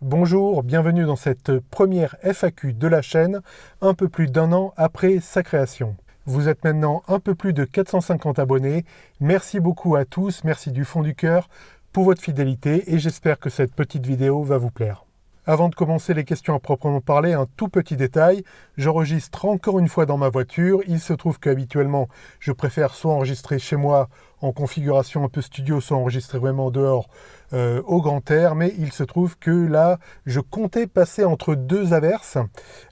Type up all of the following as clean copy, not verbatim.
Bonjour, bienvenue dans cette première FAQ de la chaîne, un peu plus d'un an après sa création. Vous êtes maintenant un peu plus de 450 abonnés. Merci beaucoup à tous, merci du fond du cœur pour votre fidélité et j'espère que cette petite vidéo va vous plaire. Avant de commencer les questions à proprement parler, un tout petit détail, j'enregistre encore une fois dans ma voiture. Il se trouve qu'habituellement, je préfère soit enregistrer chez moi en configuration un peu studio, soit enregistrer vraiment dehors au grand air, mais il se trouve que là, je comptais passer entre deux averses.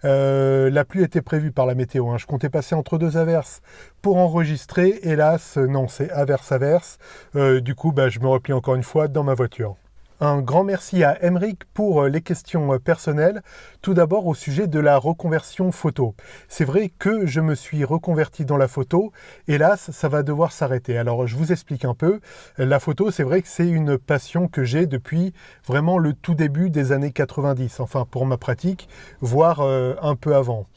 La pluie était prévue par la météo, hein. Je comptais passer entre deux averses pour enregistrer. Hélas, non, c'est averse-averse. Du coup, je me replie encore une fois dans ma voiture. Un grand merci à Emeric pour les questions personnelles. Tout d'abord au sujet de la reconversion photo. C'est vrai que je me suis reconverti dans la photo. Hélas, ça va devoir s'arrêter. Alors, je vous explique un peu. La photo, c'est vrai que c'est une passion que j'ai depuis vraiment le tout début des années 90. Enfin, pour ma pratique, voire un peu avant.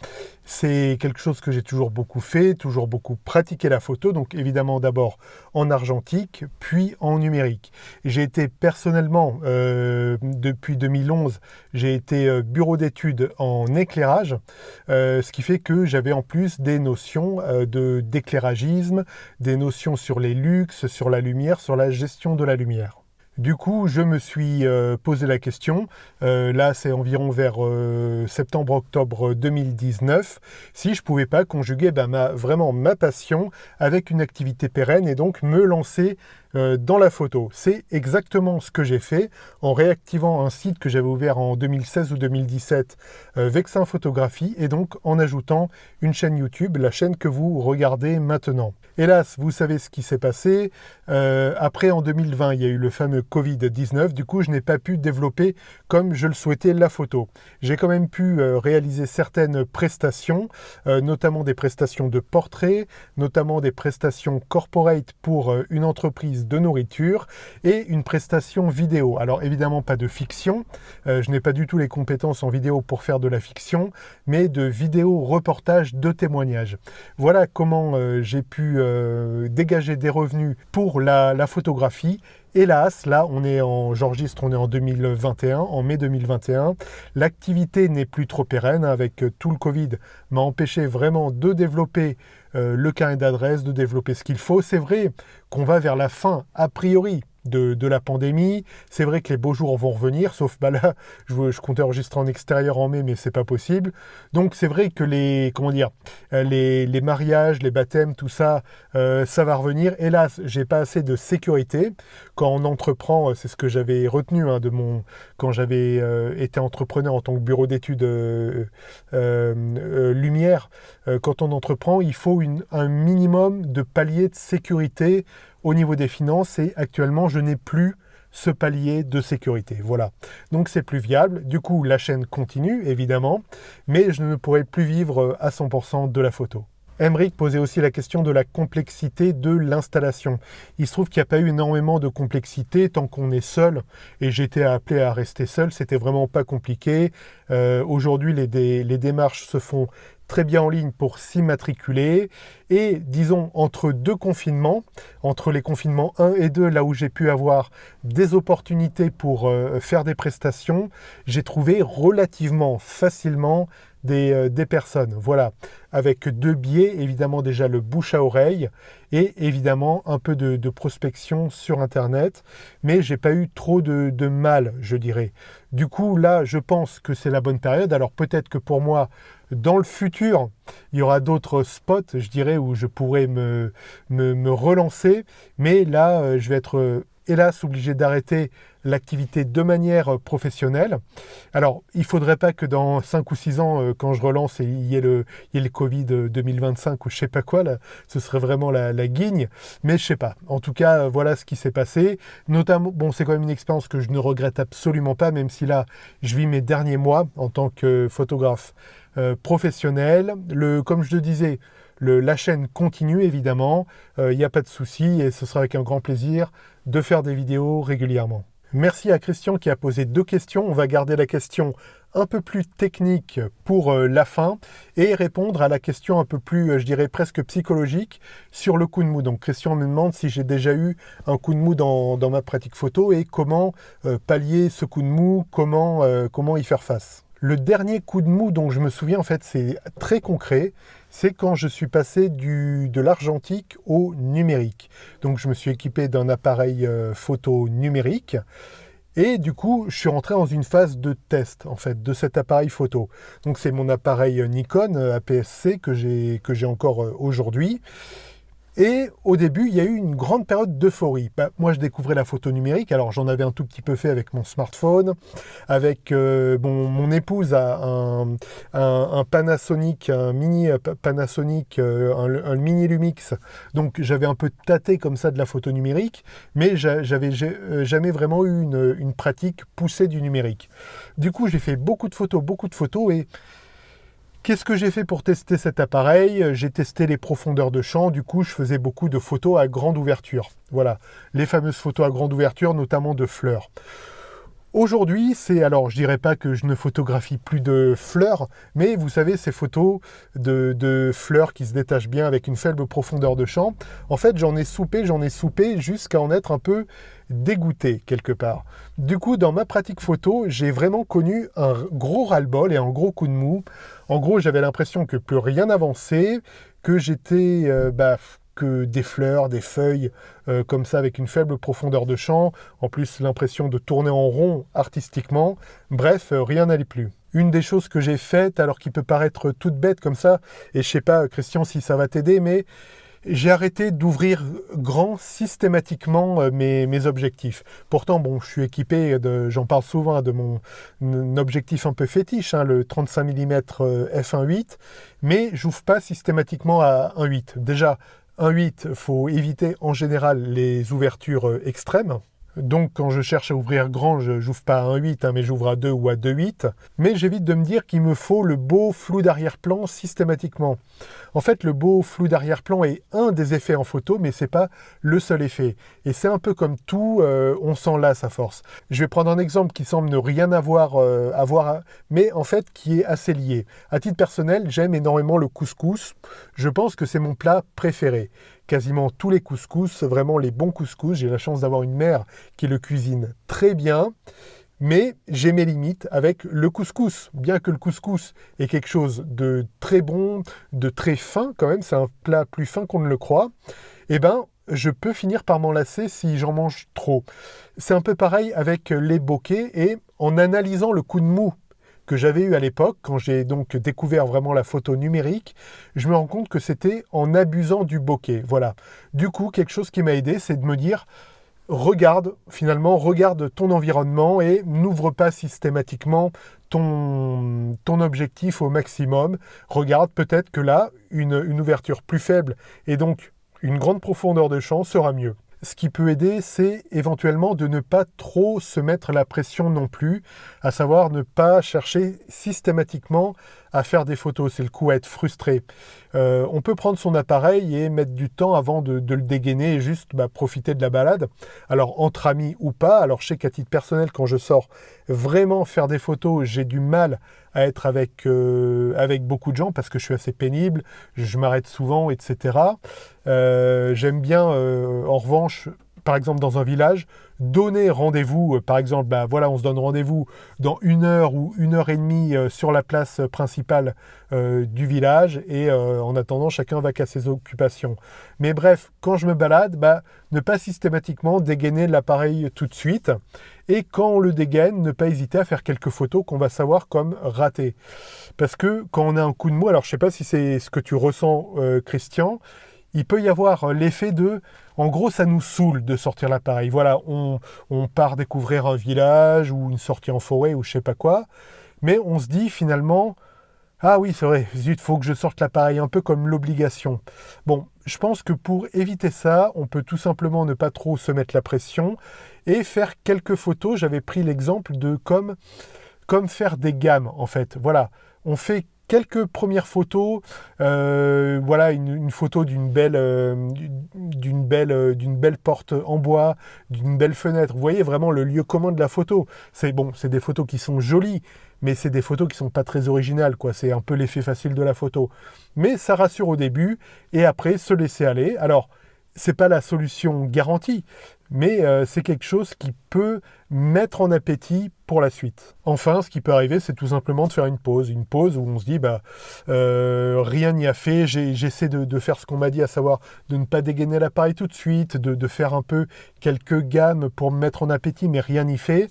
C'est quelque chose que j'ai toujours beaucoup fait, toujours beaucoup pratiqué la photo, donc évidemment d'abord en argentique, puis en numérique. J'ai été personnellement, depuis 2011, j'ai été bureau d'études en éclairage, ce qui fait que j'avais en plus des notions d'éclairagisme, des notions sur les luxes, sur la lumière, sur la gestion de la lumière. Du coup, je me suis posé la question, là c'est environ vers septembre-octobre 2019, si je pouvais pas conjuguer vraiment ma passion avec une activité pérenne et donc me lancer dans la photo. C'est exactement ce que j'ai fait en réactivant un site que j'avais ouvert en 2016 ou 2017, Vexin Photographie, et donc en ajoutant une chaîne YouTube, la chaîne que vous regardez maintenant. Hélas, vous savez ce qui s'est passé. Après, en 2020, il y a eu le fameux Covid-19. Du coup, je n'ai pas pu développer comme je le souhaitais la photo. J'ai quand même pu réaliser certaines prestations, notamment des prestations de portrait, notamment des prestations corporate pour une entreprise de nourriture et une prestation vidéo. Alors, évidemment, pas de fiction. Je n'ai pas du tout les compétences en vidéo pour faire de la fiction, mais de vidéo reportage de témoignages. Voilà comment j'ai pu dégager des revenus pour la photographie. Hélas, là, j'enregistre, on est en 2021, en mai 2021. L'activité n'est plus trop pérenne, avec tout le Covid, m'a empêché vraiment de développer le carnet d'adresses, de développer ce qu'il faut. C'est vrai qu'on va vers la fin, a priori, de la pandémie. C'est vrai que les beaux jours vont revenir, sauf là, je comptais enregistrer en extérieur en mai, mais c'est pas possible. Donc c'est vrai que les mariages, les baptêmes, tout ça, ça va revenir. Hélas, j'ai pas assez de sécurité. Quand on entreprend, c'est ce que j'avais retenu quand j'avais été entrepreneur en tant que bureau d'études lumière. Quand on entreprend, il faut un minimum de paliers de sécurité au niveau des finances, et actuellement, je n'ai plus ce palier de sécurité. Voilà. Donc, c'est plus viable. Du coup, la chaîne continue, évidemment, mais je ne pourrai plus vivre à 100% de la photo. Emeric posait aussi la question de la complexité de l'installation. Il se trouve qu'il n'y a pas eu énormément de complexité tant qu'on est seul, et j'étais appelé à rester seul, c'était vraiment pas compliqué. Aujourd'hui, les démarches se font très bien en ligne pour s'immatriculer, et disons entre deux confinements, entre les confinements 1 et 2, là où j'ai pu avoir des opportunités pour faire des prestations, j'ai trouvé relativement facilement des personnes, voilà, avec deux biais, évidemment déjà le bouche à oreille et évidemment un peu de prospection sur internet, mais j'ai pas eu trop de mal, je dirais. Du coup là, je pense que c'est la bonne période. Alors peut-être que pour moi, dans le futur, il y aura d'autres spots, je dirais, où je pourrais me relancer, mais là, je vais être hélas obligé d'arrêter l'activité de manière professionnelle. Alors, il ne faudrait pas que dans 5 ou 6 ans, quand je relance, il y ait le Covid 2025 ou je ne sais pas quoi, là, ce serait vraiment la guigne, mais je ne sais pas. En tout cas, voilà ce qui s'est passé. Notamment, bon, c'est quand même une expérience que je ne regrette absolument pas, même si là, je vis mes derniers mois en tant que photographe professionnel. Comme je le disais, la chaîne continue évidemment, il n'y a pas de souci et ce sera avec un grand plaisir de faire des vidéos régulièrement. Merci à Christian qui a posé 2 questions. On va garder la question un peu plus technique pour la fin et répondre à la question un peu plus, je dirais presque psychologique sur le coup de mou. Donc Christian me demande si j'ai déjà eu un coup de mou dans ma pratique photo et comment pallier ce coup de mou, comment y faire face. Le dernier coup de mou dont je me souviens, en fait, c'est très concret, c'est quand je suis passé de l'argentique au numérique. Donc je me suis équipé d'un appareil photo numérique. Et du coup, je suis rentré dans une phase de test, en fait, de cet appareil photo. Donc, c'est mon appareil Nikon APS-C que j'ai encore aujourd'hui. Et au début, il y a eu une grande période d'euphorie. Moi, je découvrais la photo numérique. Alors, j'en avais un tout petit peu fait avec mon smartphone. Avec mon épouse a un Panasonic, un mini Panasonic, un mini Lumix. Donc, j'avais un peu tâté comme ça de la photo numérique, mais j'avais jamais vraiment eu une pratique poussée du numérique. Du coup, j'ai fait beaucoup de photos et qu'est-ce que j'ai fait pour tester cet appareil? J'ai testé les profondeurs de champ, du coup je faisais beaucoup de photos à grande ouverture. Voilà, les fameuses photos à grande ouverture, notamment de fleurs. Aujourd'hui, alors je dirais pas que je ne photographie plus de fleurs, mais vous savez, ces photos de fleurs qui se détachent bien avec une faible profondeur de champ, en fait j'en ai soupé jusqu'à en être un peu dégoûté quelque part. Du coup, dans ma pratique photo, j'ai vraiment connu un gros ras-le-bol et un gros coup de mou. En gros, j'avais l'impression que plus rien n'avançait, que j'étais que des fleurs, des feuilles, comme ça, avec une faible profondeur de champ. En plus, l'impression de tourner en rond artistiquement. Bref, rien n'allait plus. Une des choses que j'ai faites, alors qu'il peut paraître toute bête comme ça, et je sais pas, Christian, si ça va t'aider, mais j'ai arrêté d'ouvrir grand systématiquement mes objectifs. Pourtant, bon, je suis équipé, j'en parle souvent, de mon objectif un peu fétiche, le 35 mm f1.8, mais j'ouvre pas systématiquement à 1.8. Déjà, 1.8, il faut éviter en général les ouvertures extrêmes. Donc quand je cherche à ouvrir grand, je n'ouvre pas à 1.8, mais j'ouvre à 2 ou à 2.8. Mais j'évite de me dire qu'il me faut le beau flou d'arrière-plan systématiquement. En fait, le beau flou d'arrière-plan est un des effets en photo, mais ce n'est pas le seul effet. Et c'est un peu comme tout, on s'en lasse à force. Je vais prendre un exemple qui semble ne rien avoir, mais en fait qui est assez lié. À titre personnel, j'aime énormément le couscous. Je pense que c'est mon plat préféré. Quasiment tous les couscous, vraiment les bons couscous. J'ai la chance d'avoir une mère qui le cuisine très bien. Mais j'ai mes limites avec le couscous. Bien que le couscous est quelque chose de très bon, de très fin quand même, c'est un plat plus fin qu'on ne le croit, je peux finir par m'en lasser si j'en mange trop. C'est un peu pareil avec les bokeh et en analysant le coup de mou que j'avais eu à l'époque, quand j'ai donc découvert vraiment la photo numérique, je me rends compte que c'était en abusant du bokeh. Voilà. Du coup, quelque chose qui m'a aidé, c'est de me dire, regarde ton environnement et n'ouvre pas systématiquement ton objectif au maximum. Regarde peut-être que là, une ouverture plus faible et donc une grande profondeur de champ sera mieux. Ce qui peut aider, c'est éventuellement de ne pas trop se mettre la pression non plus, à savoir ne pas chercher systématiquement à faire des photos. C'est le coup à être frustré. On peut prendre son appareil et mettre du temps avant de le dégainer et juste profiter de la balade. Alors entre amis ou pas, alors je sais qu'à titre personnel, quand je sors vraiment faire des photos, j'ai du mal à être avec beaucoup de gens parce que je suis assez pénible, je m'arrête souvent, etc. J'aime bien, en revanche, par exemple dans un village, donner rendez-vous, par exemple, on se donne rendez-vous dans 1 heure ou 1 heure et demie sur la place principale du village et en attendant, chacun va qu'à ses occupations. Mais bref, quand je me balade, ne pas systématiquement dégainer l'appareil tout de suite et quand on le dégaine, ne pas hésiter à faire quelques photos qu'on va savoir comme ratées. Parce que quand on a un coup de mou, alors je ne sais pas si c'est ce que tu ressens, Christian, il peut y avoir l'effet de... En gros, ça nous saoule de sortir l'appareil. Voilà, on part découvrir un village ou une sortie en forêt ou je sais pas quoi. Mais on se dit finalement, ah oui, c'est vrai, zut, faut que je sorte l'appareil, un peu comme l'obligation. Bon, je pense que pour éviter ça, on peut tout simplement ne pas trop se mettre la pression et faire quelques photos. J'avais pris l'exemple de comme faire des gammes, en fait. Voilà, on fait quelques premières photos, voilà, une photo d'une belle porte en bois, d'une belle fenêtre. Vous voyez vraiment le lieu commun de la photo. C'est bon, c'est des photos qui sont jolies, mais c'est des photos qui sont pas très originales, quoi. C'est un peu l'effet facile de la photo. Mais ça rassure au début, et après, se laisser aller. Alors, c'est pas la solution garantie, mais c'est quelque chose qui peut mettre en appétit pour la suite. Enfin, ce qui peut arriver, c'est tout simplement de faire une pause où on se dit, rien n'y a fait, j'essaie de faire ce qu'on m'a dit, à savoir de ne pas dégainer l'appareil tout de suite, de faire un peu quelques gammes pour me mettre en appétit, mais rien n'y fait.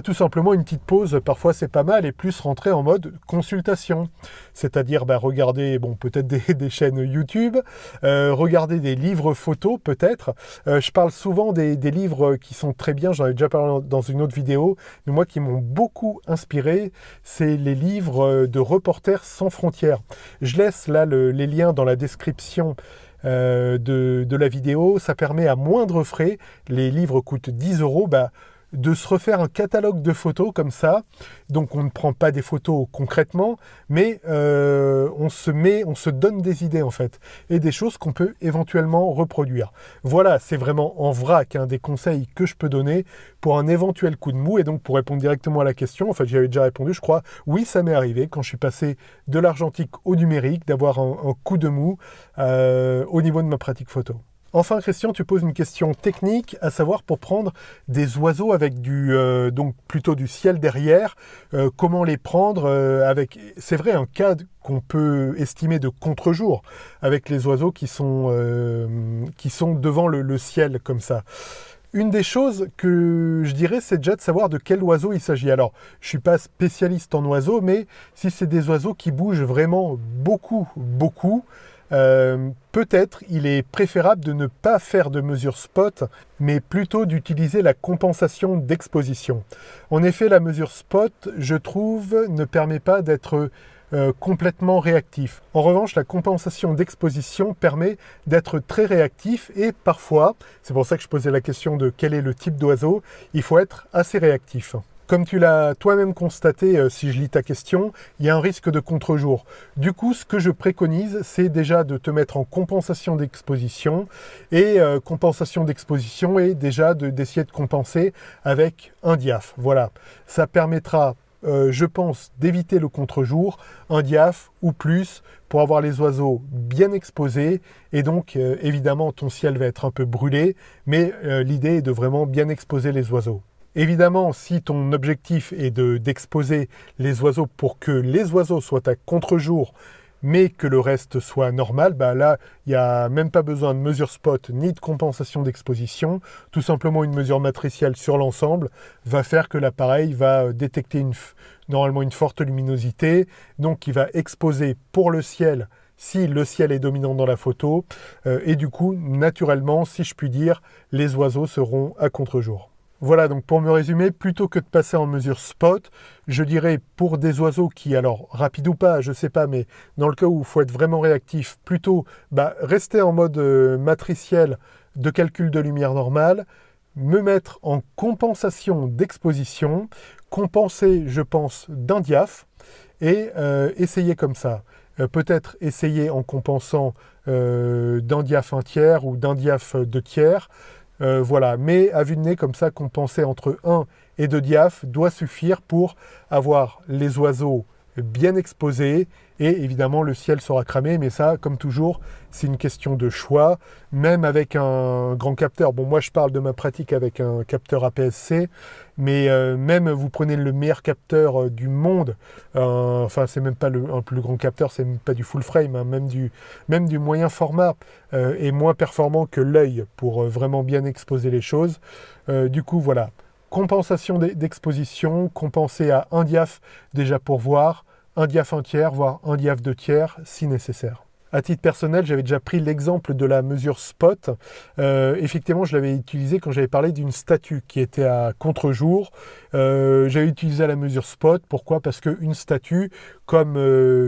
Tout simplement une petite pause, parfois c'est pas mal, et plus rentrer en mode consultation. C'est-à-dire regarder peut-être des chaînes YouTube, regarder des livres photos peut-être. Je parle souvent des livres qui sont très bien, j'en ai déjà parlé dans une autre vidéo, mais moi qui m'ont beaucoup inspiré, c'est les livres de Reporters sans frontières. Je laisse là les liens dans la description de la vidéo. Ça permet à moindre frais, les livres coûtent 10 €, de se refaire un catalogue de photos comme ça. Donc on ne prend pas des photos concrètement, mais on se donne des idées en fait, et des choses qu'on peut éventuellement reproduire. Voilà, c'est vraiment en vrac des conseils que je peux donner pour un éventuel coup de mou. Et donc pour répondre directement à la question, en fait j'y avais déjà répondu je crois, oui ça m'est arrivé quand je suis passé de l'argentique au numérique, d'avoir un coup de mou au niveau de ma pratique photo. Enfin, Christian, tu poses une question technique, à savoir pour prendre des oiseaux avec donc plutôt du ciel derrière, comment les prendre avec, c'est vrai, un cas qu'on peut estimer de contre-jour, avec les oiseaux qui sont devant le ciel comme ça. Une des choses que je dirais, c'est déjà de savoir de quel oiseau il s'agit. Alors, je ne suis pas spécialiste en oiseaux, mais si c'est des oiseaux qui bougent vraiment beaucoup, peut-être il est préférable de ne pas faire de mesure spot, mais plutôt d'utiliser la compensation d'exposition. En effet, la mesure spot, je trouve, ne permet pas d'être complètement réactif. En revanche, la compensation d'exposition permet d'être très réactif, et parfois, c'est pour ça que je posais la question de quel est le type d'oiseau, il faut être assez réactif. Comme tu l'as toi-même constaté, si je lis ta question, il y a un risque de contre-jour. Du coup, ce que je préconise, c'est déjà de te mettre en compensation d'exposition. Et compensation d'exposition est déjà d'essayer de compenser avec un diaph. Voilà, ça permettra, je pense, d'éviter le contre-jour, un diaph ou plus, pour avoir les oiseaux bien exposés. Et donc, évidemment, ton ciel va être un peu brûlé, mais l'idée est de vraiment bien exposer les oiseaux. Évidemment, si ton objectif est d'exposer les oiseaux pour que les oiseaux soient à contre-jour, mais que le reste soit normal, là, il n'y a même pas besoin de mesure spot ni de compensation d'exposition. Tout simplement, une mesure matricielle sur l'ensemble va faire que l'appareil va détecter normalement une forte luminosité, donc il va exposer pour le ciel si le ciel est dominant dans la photo, et du coup, naturellement, si je puis dire, les oiseaux seront à contre-jour. Voilà, donc pour me résumer, plutôt que de passer en mesure spot, je dirais pour des oiseaux qui, alors rapide ou pas, je sais pas, mais dans le cas où il faut être vraiment réactif, plutôt rester en mode matriciel de calcul de lumière normale, me mettre en compensation d'exposition, compenser, je pense, d'un diaph, et essayer comme ça. Peut-être essayer en compensant d'un diaph 1/3 ou d'un diaph 2/3. Voilà, mais à vue de nez, comme ça, compenser entre 1 et 2 diaph doit suffire pour avoir les oiseaux bien exposés, et évidemment le ciel sera cramé, mais ça, comme toujours, c'est une question de choix, même avec un grand capteur. Bon, moi je parle de ma pratique avec un capteur APS-C, mais même vous prenez le meilleur capteur du monde, enfin c'est même pas un plus grand capteur, c'est même pas du full frame, hein, même du moyen format est moins performant que l'œil pour vraiment bien exposer les choses. Du coup, voilà. Compensation d'exposition, compenser à un diaph déjà pour voir, un diaph 1/3, voire un diaph 2/3 si nécessaire. À titre personnel, j'avais déjà pris l'exemple de la mesure spot. Effectivement, je l'avais utilisé quand j'avais parlé d'une statue qui était à contre-jour. J'avais utilisé la mesure spot. Pourquoi ? Parce qu'une statue, comme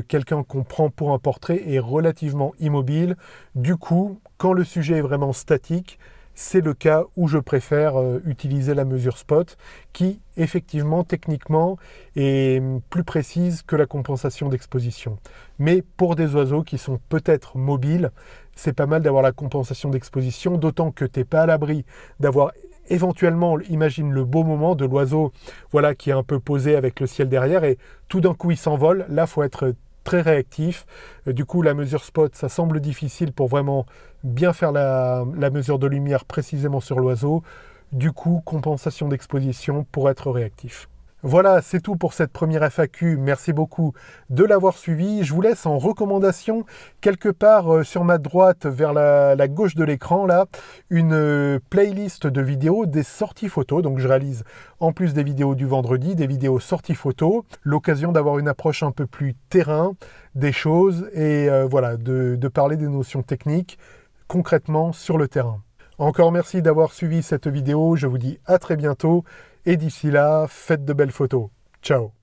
quelqu'un qu'on prend pour un portrait, est relativement immobile. Du coup, quand le sujet est vraiment statique, c'est le cas où je préfère utiliser la mesure spot qui, effectivement, techniquement, est plus précise que la compensation d'exposition. Mais pour des oiseaux qui sont peut-être mobiles, c'est pas mal d'avoir la compensation d'exposition, d'autant que tu n'es pas à l'abri d'avoir éventuellement, imagine le beau moment de l'oiseau voilà, qui est un peu posé avec le ciel derrière et tout d'un coup il s'envole. Là, il faut être très réactif. Du coup, la mesure spot, ça semble difficile pour vraiment bien faire la mesure de lumière précisément sur l'oiseau. Du coup, compensation d'exposition pour être réactif. Voilà, c'est tout pour cette première FAQ. Merci beaucoup de l'avoir suivi. Je vous laisse en recommandation, quelque part sur ma droite, vers la gauche de l'écran, là, une playlist de vidéos des sorties photos. Donc je réalise, en plus des vidéos du vendredi, des vidéos sorties photos. L'occasion d'avoir une approche un peu plus terrain des choses et voilà, de parler des notions techniques concrètement sur le terrain. Encore merci d'avoir suivi cette vidéo. Je vous dis à très bientôt. Et d'ici là, faites de belles photos. Ciao!